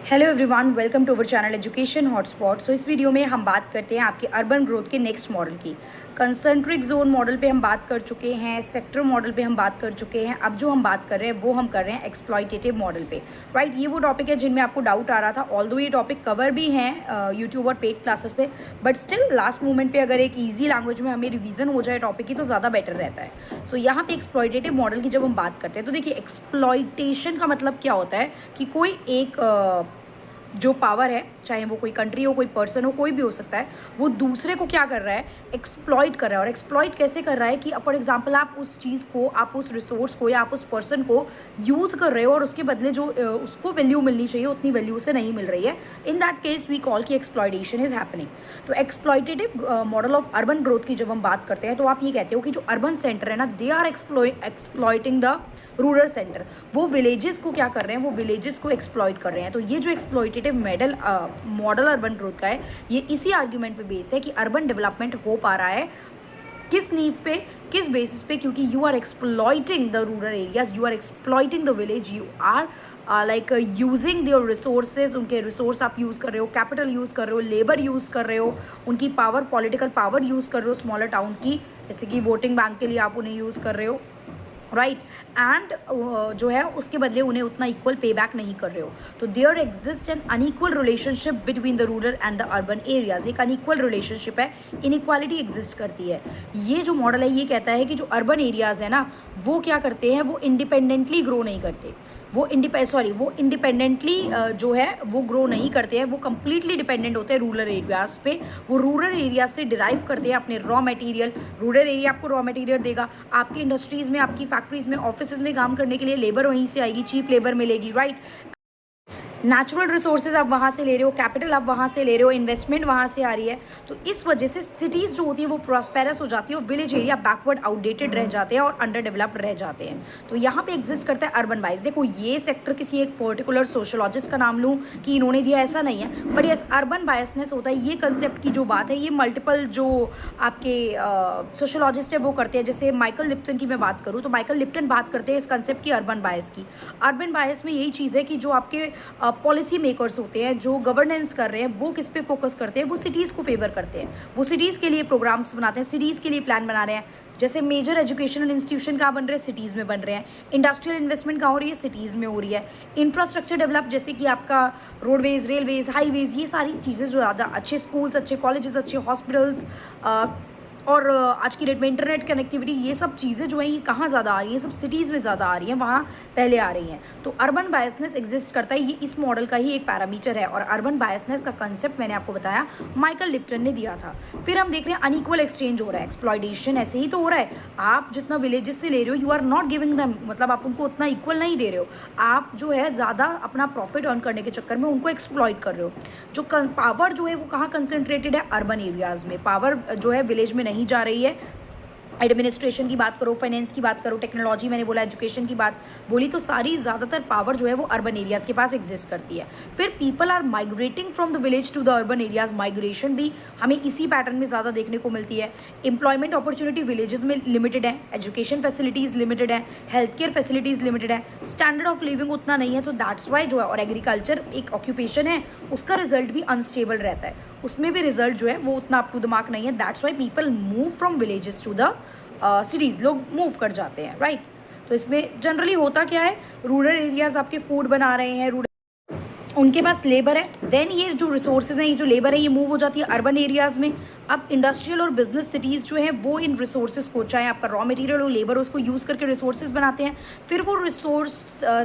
Hello everyone, welcome to our channel education hotspot. So इस video में हम बात करते हैं आपके अर्बन ग्रोथ के नेक्स्ट मॉडल की। कंसंट्रिक जोन मॉडल पे हम बात कर चुके हैं, सेक्टर मॉडल पे हम बात कर चुके हैं। अब जो हम बात कर रहे हैं वो हम कर रहे हैं एक्सप्लॉयटेटिव मॉडल पे, राइट। ये वो टॉपिक है जिनमें आपको डाउट आ रहा था, ऑल्दो ये टॉपिक कवर भी हैं यूट्यूब और पेड क्लासेस पे, बट स्टिल लास्ट मोमेंट पे अगर एक ईजी लैंग्वेज में हमें रिवीजन हो जाए टॉपिक की तो ज़्यादा बेटर रहता है। सो यहाँ पे एक्सप्लॉयटेटिव मॉडल की जब हम बात करते हैं तो देखिए, एक्सप्लॉयटेशन का मतलब क्या होता है कि कोई एक जो पावर है, चाहे वो कोई कंट्री हो, कोई पर्सन हो, कोई भी हो सकता है, वो दूसरे को क्या कर रहा है, एक्सप्लॉइट कर रहा है। और एक्सप्लॉइट कैसे कर रहा है कि फॉर एग्जांपल आप उस चीज़ को, आप उस रिसोर्स को या आप उस पर्सन को यूज़ कर रहे हो और उसके बदले जो उसको वैल्यू मिलनी चाहिए उतनी वैल्यू से नहीं मिल रही है। In that case we call कि एक्सप्लॉयटेशन इज हैपनिंग। तो exploitative model of urban growth की जब हम बात करते हैं तो आप ये कहते हो कि जो अर्बन सेंटर है ना, they are exploiting the rural centre. वो विलेजेस को क्या कर रहे हैं, वो विलेजेस को एक्सप्लॉइट कर रहे हैं। तो ये जो एक्सप्लॉयटेटिव मॉडल अर्बन ग्रोथ का है, ये इसी आर्ग्यूमेंट पे बेस है कि अर्बन डेवलपमेंट हो पा रहा है किस नीव पे, किस बेसिस पे, क्योंकि you are exploiting the rural areas, you are exploiting the village, you are like using their resources. उनके रिसोर्स आप यूज़ कर रहे हो, कैपिटल यूज़ कर रहे हो, लेबर यूज़ कर रहे हो, उनकी पावर, पॉलिटिकल पावर यूज़ कर रहे हो स्मॉलर टाउन की, जैसे कि वोटिंग बैंक के लिए आप उन्हें यूज़ कर रहे हो, राइट। एंड जो है उसके बदले उन्हें उतना इक्वल पे बैक नहीं कर रहे हो। तो there exist an unequal relationship between the rural and the urban areas. एक अनइक्वल रिलेशनशिप है, इनइक्वालिटी एग्जिस्ट करती है। ये जो मॉडल है ये कहता है कि जो अर्बन एरियाज है ना, वो क्या करते हैं, वो इंडिपेंडेंटली ग्रो नहीं करते, वो इंडिपेंडेंटली जो है वो ग्रो नहीं करते हैं, वो कंप्लीटली डिपेंडेंट होते हैं रूरल एरियाज़ पे। वो रूरल एरिया से डिराइव करते हैं अपने रॉ मटेरियल। रूरल एरिया आपको रॉ मटेरियल देगा, आपकी इंडस्ट्रीज़ में, आपकी फैक्ट्रीज़ में, ऑफिसेज में काम करने के लिए लेबर वहीं से आएगी, चीप लेबर मिलेगी, राइट। नेचुरल रिसोर्सेज आप वहाँ से ले रहे हो, कैपिटल आप वहाँ से ले रहे हो, इन्वेस्टमेंट वहाँ से आ रही है। तो इस वजह से सिटीज़ जो होती है वो प्रॉस्पेरस हो जाती है और विलेज एरिया बैकवर्ड, आउटडेटेड रह जाते हैं और अंडर डेवलप्ड रह जाते हैं। तो यहाँ पे एग्जिस्ट करता है अर्बन वाइज। देखो, ये सेक्टर किसी एक पर्टिकुलर सोशोलॉजिस्ट का नाम लूँ कि इन्होंने दिया, ऐसा नहीं है, पर यस अर्बन बायसनेस होता है। ये कंसेप्ट की जो बात है ये मल्टीपल जो आपके सोशोलॉजिस्ट है वो करते हैं। जैसे माइकल लिप्टन की मैं बात करूँ तो माइकल लिप्टन बात करते हैं इस कंसेप्ट की, अर्बन बायस की। अर्बन बायस में यही चीज़ है कि जो आपके पॉलिसी मेकर्स होते हैं, जो गवर्नेंस कर रहे हैं, वो किस पे फोकस करते हैं, वो सिटीज़ को फेवर करते हैं, वो सिटीज़ के लिए प्रोग्राम्स बनाते हैं, सिटीज़ के लिए प्लान बना रहे हैं। जैसे मेजर एजुकेशनल इंस्टीट्यूशन कहाँ बन रहे हैं, सिटीज़ में बन रहे हैं। इंडस्ट्रियल इन्वेस्टमेंट कहाँ हो रही है, सिटीज़ में हो रही है। इंफ्रास्ट्रक्चर डेवलप, जैसे कि आपका रोडवेज, रेलवेज, हाईवेज, ये सारी चीज़ें जो ज़्यादा अच्छे स्कूल्स, अच्छे कॉलेजेस, अच्छे हॉस्पिटल्स और आज की डेट में इंटरनेट कनेक्टिविटी, ये सब चीज़ें जो हैं ये कहाँ ज़्यादा आ रही हैं, सब सिटीज़ में ज़्यादा आ रही हैं, वहाँ पहले आ रही हैं। तो अर्बन बायसनेस एग्जिस्ट करता है, ये इस मॉडल का ही एक पैरामीटर है। और अर्बन बायसनेस का कंसेप्ट मैंने आपको बताया, माइकल लिप्टन ने दिया था। फिर हम देख रहे हैं अनइक्वल एक्सचेंज हो रहा है, एक्सप्लॉयटेशन ऐसे ही तो हो रहा है। आप जितना विलेजेस से ले रहे हो, you are not giving them, मतलब आप उनको उतना इक्वल नहीं दे रहे हो। आप जो है ज़्यादा अपना प्रॉफिट अर्न करने के चक्कर में उनको एक्सप्लॉयट कर रहे हो। जो पावर जो है वो कहाँ कंसनट्रेटेड है, अर्बन एरियाज़ में। पावर जो है विलेज में नहीं जा रही है। एडमिनिस्ट्रेशन की बात करो, फाइनेंस की बात करो, टेक्नोलॉजी मैंने बोला, एजुकेशन की बात बोली, तो सारी ज़्यादातर पावर जो है वो अर्बन एरियाज़ के पास एग्जिस्ट करती है। फिर people are migrating from the village to the urban areas. Migration भी हमें इसी पैटर्न में ज़्यादा देखने को मिलती है। एम्प्लॉयमेंट अपॉर्चुनिटी विलेजेस में लिमिटेड है, एजुकेशन फैसिलिटीज़ लिमिटेड है, हेल्थ केयर फैसिलिटीज़ लिमिटेड है, स्टैंडर्ड ऑफ लिविंग उतना नहीं है। तो दैट्स वाई जो है, और एग्रीकल्चर एक ऑक्यूपेशन है, उसका रिजल्ट भी अनस्टेबल रहता है, उसमें भी रिजल्ट जो है वो उतना अप टू द मार्क नहीं है। That's why people move from villages to the cities, लोग मूव कर जाते हैं, राइट। तो इसमें जनरली होता क्या है, रूरल एरियाज़ आपके फूड बना रहे हैं, उनके पास लेबर है, देन ये जो रिसोर्सेज हैं, ये जो लेबर है, ये मूव हो जाती है अर्बन एरियाज़ में। अब इंडस्ट्रियल और बिजनेस सिटीज़ जो हैं वो इन रिसोर्सेज को, चाहे आपका रॉ मटेरियल और लेबर, उसको यूज़ करके रिसोर्सेज बनाते हैं। फिर वो रिसोर्स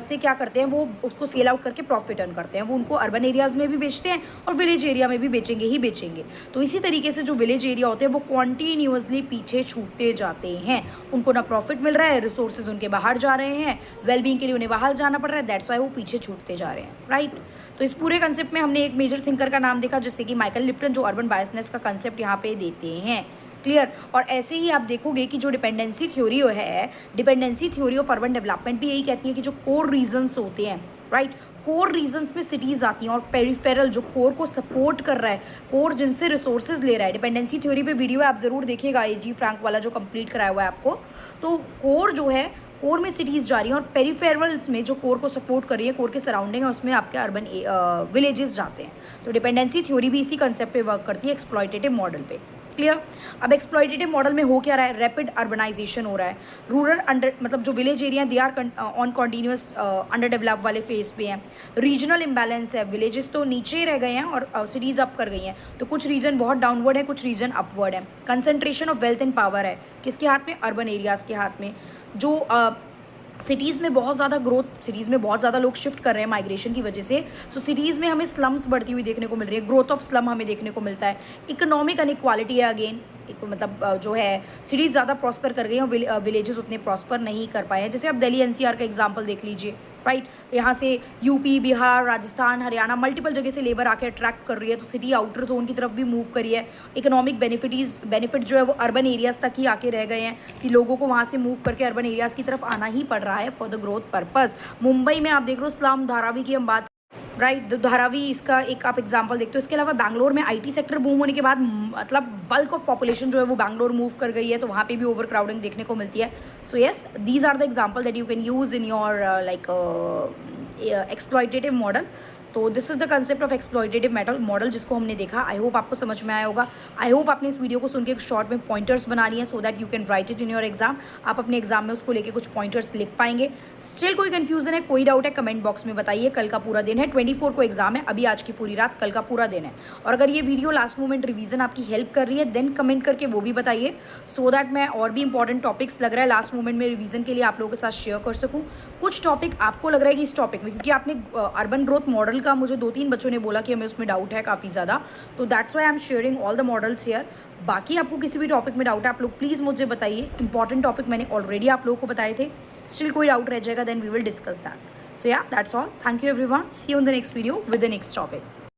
से क्या करते हैं, वो उसको सेल आउट करके प्रॉफिट अर्न करते हैं। वो उनको अर्बन एरियाज़ में भी बेचते हैं और विलेज एरिया में भी बेचेंगे ही बेचेंगे। तो इसी तरीके से जो विलेज एरिया होते हैं वो कॉन्टीन्यूसली पीछे छूटते जाते हैं। उनको ना प्रॉफिट मिल रहा है, रिसोर्सेज उनके बाहर जा रहे हैं, वेलबींग के लिए उन्हें बाहर जाना पड़ रहा है, दैट्स वाई वो पीछे छूटते जा रहे हैं, राइट। तो इस पूरे कंसेप्ट में हमने एक मेजर थिंकर का नाम देखा, जैसे कि माइकल लिप्टन, जो अर्बन बायसनेस का कंसेप्ट यहाँ पे देते हैं, क्लियर। और ऐसे ही आप देखोगे कि जो डिपेंडेंसी थ्योरी है, dependency theory of urban development भी यही कहती है कि जो कोर रीजन्स होते हैं, राइट, कोर रीजन्स में सिटीज़ आती हैं और पेरिफेरल जो कोर को सपोर्ट कर रहा है, कोर जिनसे रिसोर्सेज ले रहा है। डिपेंडेंसी थ्योरी पे वीडियो है, आप ज़रूर देखिएगा, AG फ्रैंक वाला जो कंप्लीट कराया हुआ है आपको। तो कोर जो है कोर में सिटीज़ जा रही हैं और पेरिफेरल्स में जो कोर को सपोर्ट कर रही है, कोर के सराउंडिंग है, उसमें आपके अर्बन विलेजेस जाते हैं। तो डिपेंडेंसी थ्योरी भी इसी कंसेप्ट पे वर्क करती है, एक्सप्लॉयटेटिव मॉडल पे। क्लियर। अब एक्सप्लॉयटेटिव मॉडल में हो क्या रहा है, रैपिड अर्बनाइजेशन हो रहा है। रूरल अंडर मतलब जो village area they are on continuous under develop वाले फेज पे हैं। रीजनल इम्बैलेंस है, विलेजेस तो नीचे रह गए हैं और सिटीज़ अप कर गई हैं, तो कुछ रीजन बहुत डाउनवर्ड है, कुछ रीजन अपवर्ड है। Concentration of wealth and power है, किसके हाथ में, अर्बन एरियाज़ के हाथ में। जो सिटीज़ में बहुत ज़्यादा ग्रोथ, सिटीज़ में बहुत ज़्यादा लोग शिफ्ट कर रहे हैं माइग्रेशन की वजह से। सो सिटीज़ में हमें स्लम्स बढ़ती हुई देखने को मिल रही है, ग्रोथ ऑफ स्लम हमें देखने को मिलता है। इकोनॉमिक अनइक्वालिटी है अगेन, एक मतलब जो है सिटीज़ ज़्यादा प्रॉस्पर कर गई हैं और विलेजेस उतने प्रॉस्पर नहीं कर पाए हैं। जैसे आप दिल्ली एनसीआर का एग्जांपल देख लीजिए, राइट। यहाँ से यूपी, बिहार, राजस्थान, हरियाणा मल्टीपल जगह से लेबर आके अट्रैक्ट कर रही है, तो सिटी आउटर जोन की तरफ भी मूव करी है। इकोनॉमिक बेनिफिट जो है वो अर्बन एरियाज़ तक ही आके रह गए हैं कि लोगों को वहाँ से मूव करके अर्बन एरियाज़ की तरफ आना ही पड़ रहा है for the growth purpose. Mumbai में आप देख रहे हो स्लम, धारावी की हम बात, राइट, धारावी इसका एक आप एग्जांपल देखते हो। इसके अलावा बैंगलोर में आईटी सेक्टर बूम होने के बाद मतलब बल्क ऑफ पॉपुलेशन जो है वो बैंगलोर मूव कर गई है, तो वहाँ पे भी ओवर क्राउडिंग देखने को मिलती है। So yes, these are the example that you can use in your like exploitative model. तो this is the concept of exploitative model जिसको हमने देखा। आई होप आपको समझ में आया होगा। आई होप आपने इस वीडियो को सुन के एक शॉर्ट में पॉइंटर्स बना लिए हैं so that you can write it in your exam. आप अपने एग्जाम में उसको लेके कुछ पॉइंटर्स लिख पाएंगे। स्टिल कोई कन्फ्यूजन है, कोई डाउट है, कमेंट बॉक्स में बताइए। कल का पूरा दिन है, 24 को एग्जाम है, अभी आज की पूरी रात, कल का पूरा दिन है। और अगर ये वीडियो लास्ट मोमेंट रिवीजन आपकी हेल्प कर रही है देन कमेंट करके वो भी बताइए, सो दैट मैं और भी इंपॉर्टेंट टॉपिक्स लग रहा है लास्ट मोमेंट में रिवीजन के लिए आप लोगों के साथ शेयर कर सकूँ। कुछ टॉपिक आपको लग रहा है कि इस टॉपिक में, क्योंकि आपने अर्बन ग्रोथ मॉडल का मुझे 2-3 बच्चों ने बोला कि हमें उसमें डाउट है काफ़ी ज़्यादा, तो that's why I am sharing all the models here. बाकी आपको किसी भी टॉपिक में डाउट है आप लोग प्लीज़ मुझे बताइए। इंपॉर्टेंट टॉपिक मैंने ऑलरेडी आप लोगों को बताए थे। स्टिल कोई डाउट रह जाएगा then we will discuss that. So ya that's all. Thank you everyone, see you in the next video with the next topic.